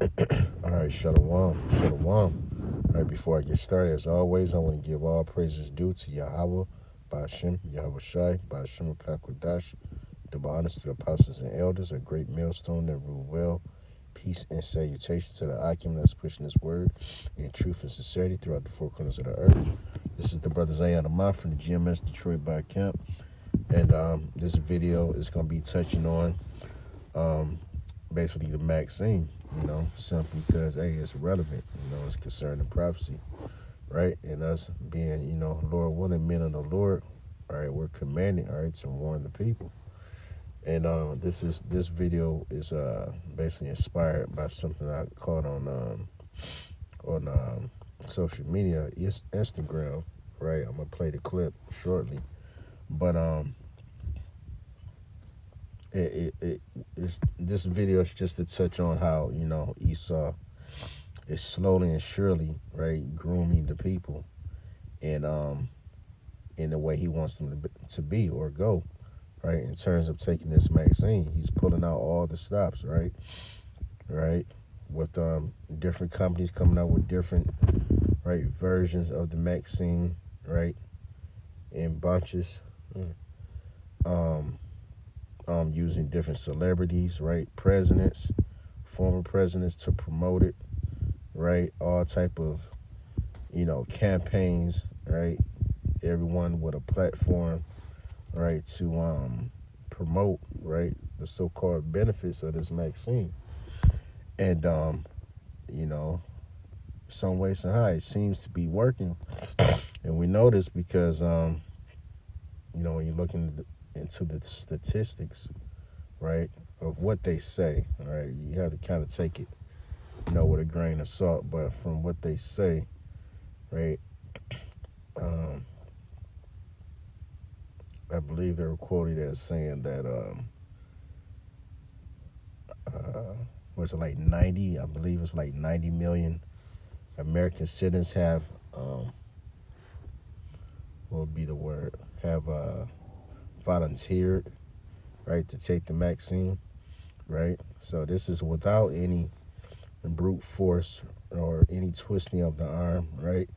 All right, shalom, shalom. All right, before I get started, as always, I want to give all praises due to Yahweh, Ba'ashem, Yahweh Shai, Ba'ashem Kakwadash, double honors to the apostles and elders, a great millstone that rule well. Peace and salutation to the Akim that's pushing this word in truth and sincerity throughout the four corners of the earth. This is the brother Zion Amon from the GMS Detroit Bar Camp, and this video is going to be touching on basically the Maxine, simply because, hey, it's relevant, it's concerning prophecy, right? And us being, Lord willing, men of the Lord, all right, we're commanded, all right, to warn the people. And this video is basically inspired by something I caught on social media, Instagram, right? I'm gonna play the clip shortly, but this video is just to touch on how Esau is slowly and surely, right, grooming the people, and in the way he wants them to be or go, right, in terms of taking this Maxine. He's pulling out all the stops, right, with different companies coming out with different, right, versions of the Maxine, right, in bunches, using different celebrities, right, presidents, former presidents to promote it, right, all type of, campaigns, right, everyone with a platform, right, to promote, right, the so-called benefits of this Maxine. And some way, somehow, it seems to be working. And we know this because when you look into the statistics, right, of what they say, all right, you have to kind of take it, with a grain of salt. But from what they say, right, I believe they were quoted as saying that was it like 90? I believe it's like 90 million American citizens have what would be the word? Have volunteered, right, to take the Maxine, right? So this is without any brute force or any twisting of the arm, right?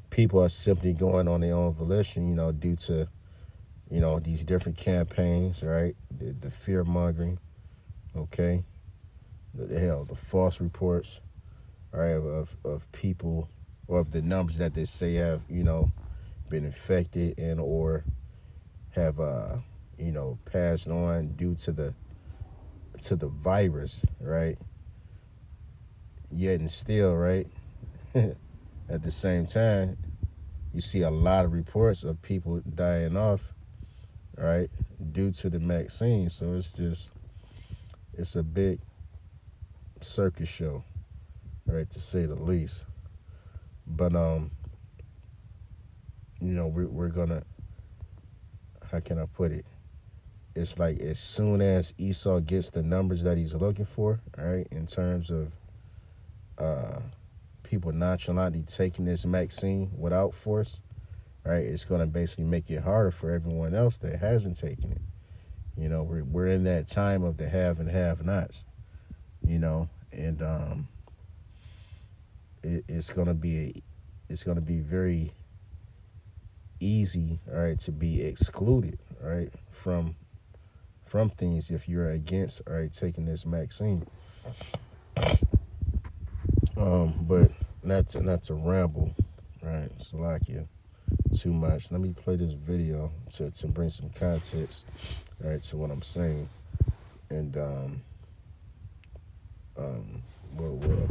People are simply going on their own volition, due to, these different campaigns, right? The fear mongering, okay? The false reports, right, of people, or of the numbers that they say have, been infected and or have, passed on due to the virus, right? Yet and still, right, at the same time, you see a lot of reports of people dying off, right, due to the Maxine. So it's a big circus show, right, to say the least. But we're gonna, how can I put it? It's like as soon as Esau gets the numbers that he's looking for, all right, in terms of people nonchalantly taking this Maxine without force, right, it's gonna basically make it harder for everyone else that hasn't taken it. We're in that time of the have and have-nots, and it's gonna be very easy, all right, to be excluded, right, from things if you're against, all right, taking this Maxine. But not to ramble, right, Salakia, too much. Let me play this video to bring some context, right, to what I'm saying, and we'll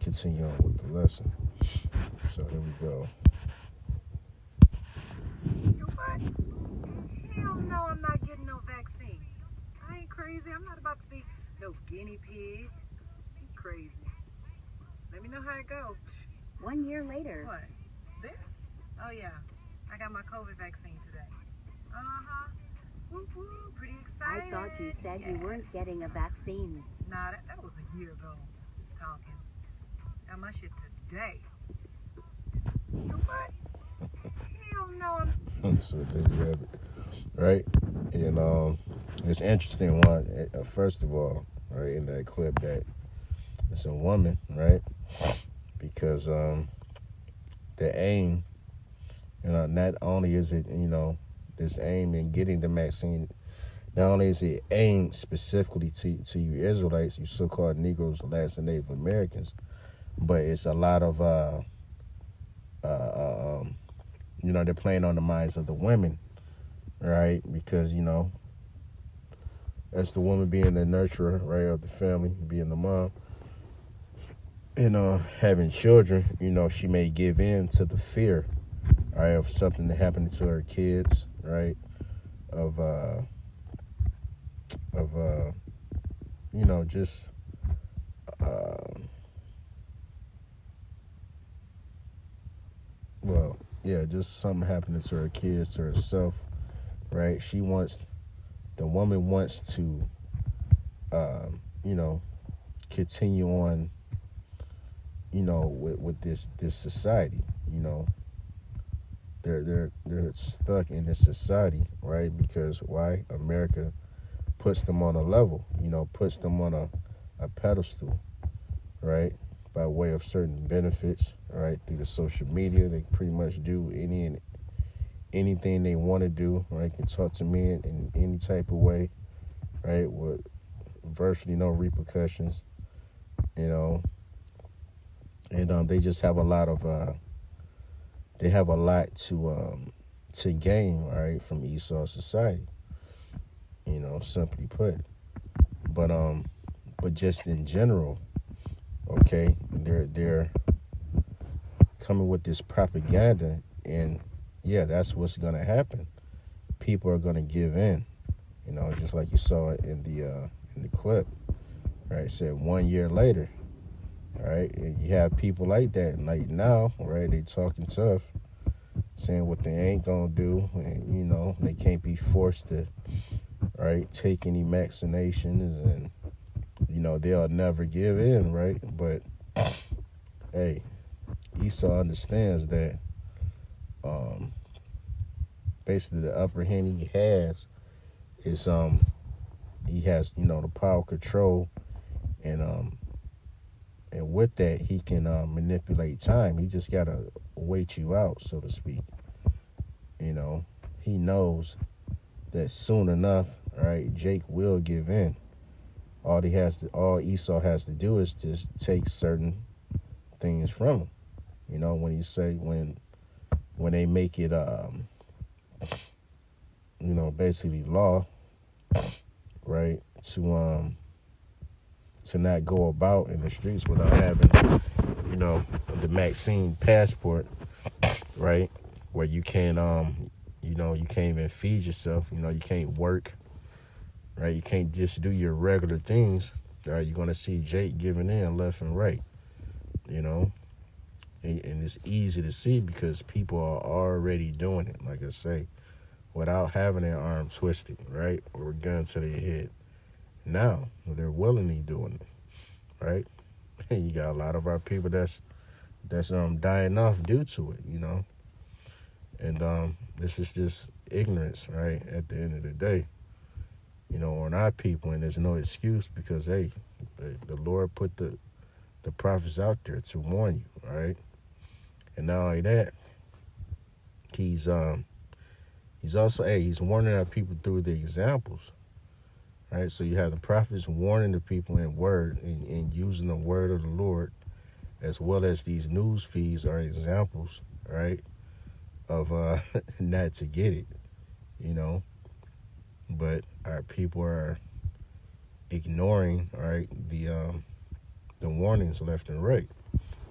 continue on with the lesson. So here we go. You what? Hell no, I'm not getting no vaccine. I ain't crazy. I'm not about to be no guinea pig. You crazy. Let me know how it goes. 1 year later. What? This? Oh yeah. I got my COVID vaccine today. Uh-huh. Woo-woo. Pretty excited. I thought you said you weren't getting a vaccine. Nah, that was a year ago. Just talking. Got my shit today. You what? Hell no, I'm... So there you have it, right? And it's interesting. One, first of all, right, in that clip that it's a woman, right? Because the aim, not only is it, this aim in getting the vaccine, not only is it aimed specifically to you Israelites, you so-called Negroes, Blacks, and Native Americans, but it's a lot of, they're playing on the minds of the women, right? Because, as the woman being the nurturer, right, of the family, being the mom, and having children, she may give in to the fear, right, of something happening to her kids, right, of just just something happening to her kids, to herself, right? The woman wants to, continue on, with this society, they're stuck in this society, right? Because why? America puts them on a level, puts them on a pedestal, right? By way of certain benefits, right? Through the social media, they pretty much do anything they want to do, right? Can talk to me in any type of way, right? With virtually no repercussions, and they just have a lot of to gain, right, from Esau society, simply put. But just in general, okay, they're coming with this propaganda, and yeah, that's what's gonna happen. People are gonna give in, just like you saw it in the clip, right? It said 1 year later, right? And you have people like that, and like now, right? They talking tough, saying what they ain't gonna do, and they can't be forced to, right, take any vaccinations, and they'll never give in, right? But hey, Esau understands that basically the upper hand he has is he has the power, control, and with that he can manipulate time. He just gotta wait you out, so to speak. He knows that soon enough, right, Jake will give in. All Esau has to do is just take certain things from him. When they make it basically law, right, to not go about in the streets without having the vaccine passport, right, where you can't you can't even feed yourself, you can't work, right, you can't just do your regular things, right. You're gonna see Jake giving in left and right, and it's easy to see because people are already doing it, like I say, without having their arm twisted, right, or a gun to their head. Now they're willingly doing it, right? And you got a lot of our people that's dying off due to it, and this is just ignorance, right? At the end of the day, on our people, and there's no excuse because hey, the Lord put the prophets out there to warn you, right? And not only that, he's also he's warning our people through the examples, right? So you have the prophets warning the people in word and using the word of the Lord, as well as these news feeds are examples, right, of not to get it, but our people are ignoring, right, the warnings left and right,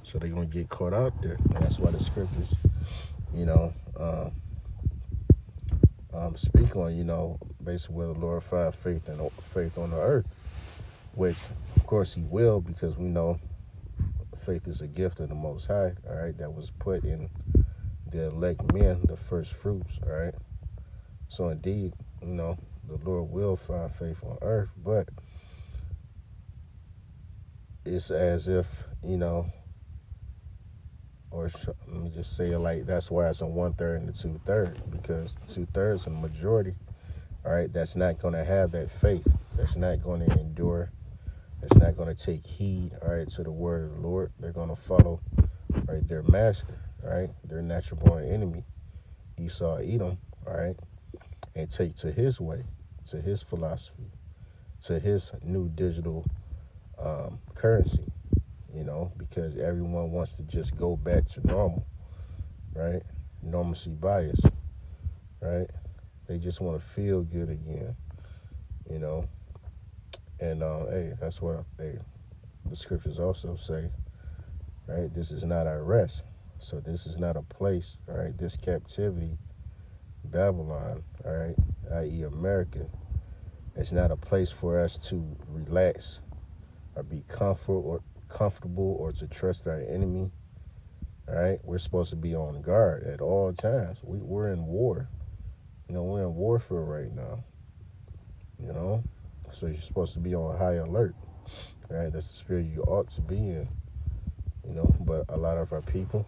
so they're gonna get caught out there. And that's why the scriptures, speak on, basically where the Lord find faith on the earth, which of course he will, because we know faith is a gift of the Most High, all right, that was put in the elect men, the first fruits, all right. So indeed, the Lord will find faith on earth, but it's as if, or let me just say it like, that's why it's a 1/3 and a 2/3, because 2/3 and the majority, all right, that's not going to have that faith, that's not going to endure, that's not going to take heed, all right, to the word of the Lord. They're going to follow, right, their master, right, their natural born enemy, Esau, Edom, all right, and take to his way, to his philosophy, to his new digital currency, because everyone wants to just go back to normal, right? Normalcy bias, right? They just want to feel good again, you know. And hey, that's what the scriptures also say, right? This is not our rest. So this is not a place, all right? This captivity, Babylon, all right, i.e. America, it's not a place for us to relax or be comfortable or to trust our enemy. All right, we're supposed to be on guard at all times. We're in war. We're in warfare right now. So you're supposed to be on high alert. Right, that's the spirit you ought to be in. But a lot of our people,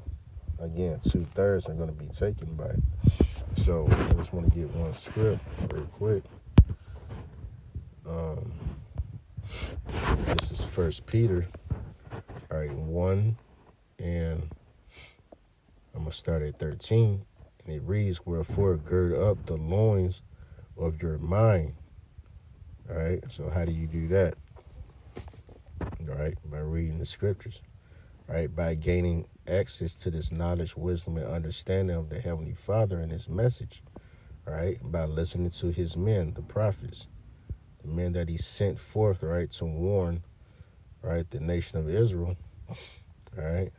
again, 2/3 are going to be taken by it. So I just want to get one script real quick. This is First Peter, all right, 1, and I'm going to start at 13. And it reads, wherefore gird up the loins of your mind. All right, so how do you do that? All right, by reading the scriptures. All right, by gaining access to this knowledge, wisdom, and understanding of the Heavenly Father and his message. All right, by listening to his men, the prophets, the men that he sent forth, right, to warn, right, the nation of Israel. All right,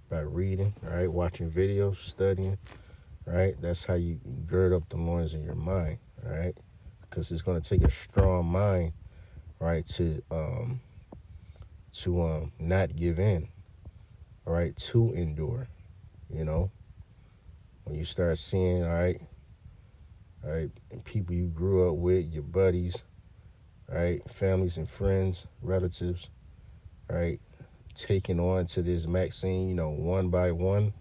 by reading, all right, watching videos, studying, right? That's how you gird up the loins of your mind, all right? Because it's going to take a strong mind, right, to not give in, all right, to endure, When you start seeing, all right, people you grew up with, your buddies, all right, families and friends, relatives, all right, taking on to this vaccine, one by one,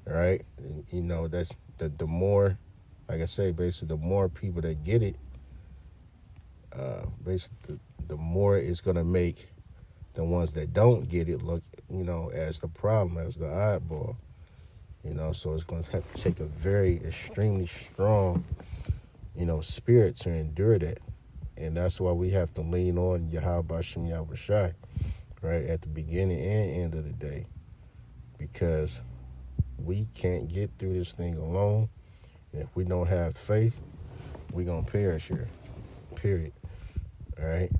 all right? That's the more, like I say, basically the more people that get it, basically the more it's going to make the ones that don't get it look, as the problem, as the oddball, so it's going to have to take a very extremely strong, spirit to endure that. And that's why we have to lean on Yahweh Shem Yahweh Shai, right, at the beginning and end of the day, because we can't get through this thing alone. And if we don't have faith, we're going to perish here, period. All right.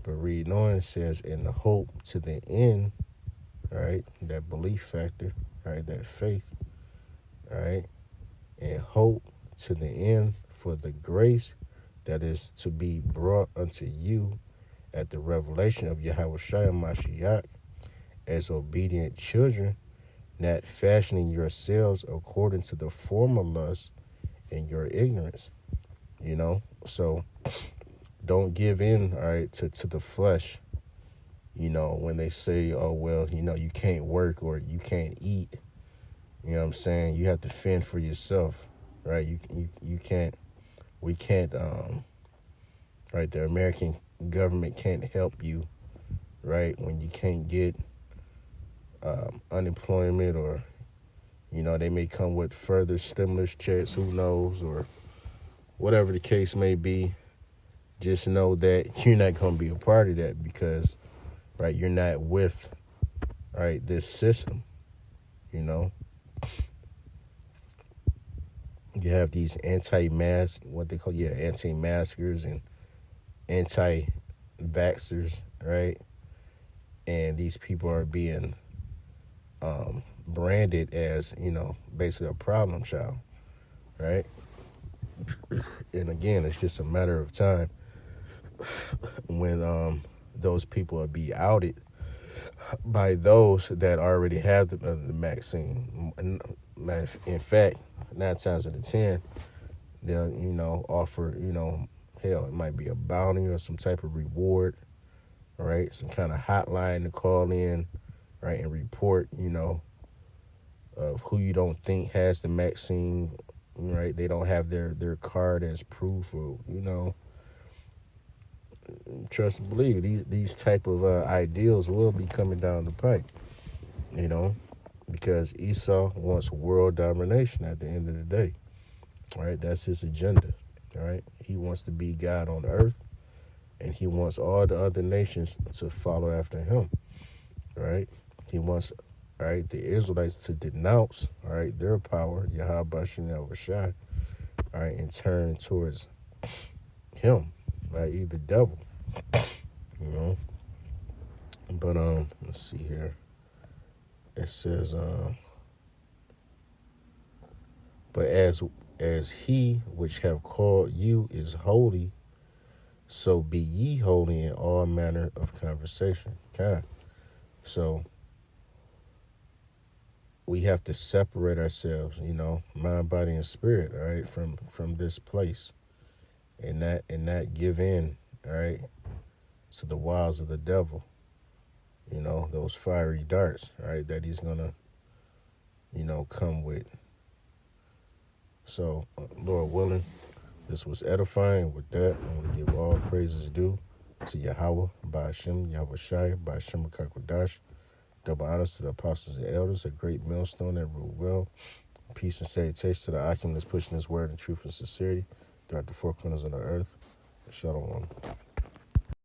But reading on, it says, in the hope to the end, all right, that belief factor, all right, that faith, all right, and hope to the end for the grace that is to be brought unto you at the revelation of Yahweh Shai Mashiach as obedient children, not fashioning yourselves according to the former lusts in your ignorance, So don't give in, all right, to the flesh, when they say, oh, well, you can't work or you can't eat, you know what I'm saying? You have to fend for yourself, right? You can't, we can't, right, the American government can't help you, right, when you can't get unemployment, or, they may come with further stimulus checks, who knows, or whatever the case may be. Just know that you're not going to be a part of that because, right, you're not with, right, this system, You have these anti-mask, what they call, anti-maskers and anti-vaxxers, right? And these people are being branded as, basically a problem child, right? And again, it's just a matter of time when those people will be outed by those that already have the vaccine. In fact, 9 times out of 10, they'll, offer, hell, it might be a bounty or some type of reward, all right? Some kind of hotline to call in, right, and report, of who you don't think has the vaccine, right? They don't have their card as proof, or, trust and believe these type of ideals will be coming down the pike, you know, because Esau wants world domination at the end of the day, right? That's his agenda, right? He wants to be God on earth, and he wants all the other nations to follow after him, right? He wants, right, the Israelites to denounce, all right, their power, Yahweh Shem Yahushua, all right, and turn towards him, right, the devil, you know. But let's see here. It says, but as he which have called you is holy, so be ye holy in all manner of conversation. Okay. So we have to separate ourselves, you know, mind, body, and spirit, all right, from this place, and not give in, all right, to the wiles of the devil, you know, those fiery darts, all right, that he's gonna, you know, come with. So, Lord willing, this was edifying. With that, I want to give all praises due to Yahweh, Ba'ashem, Yahweh Shai, Ba'ashem Kakwadash. Double honors to the apostles and elders, a great millstone that rule well. Peace and salutation to the Akim that's pushing his word in truth and sincerity throughout the four corners of the earth. Shalom.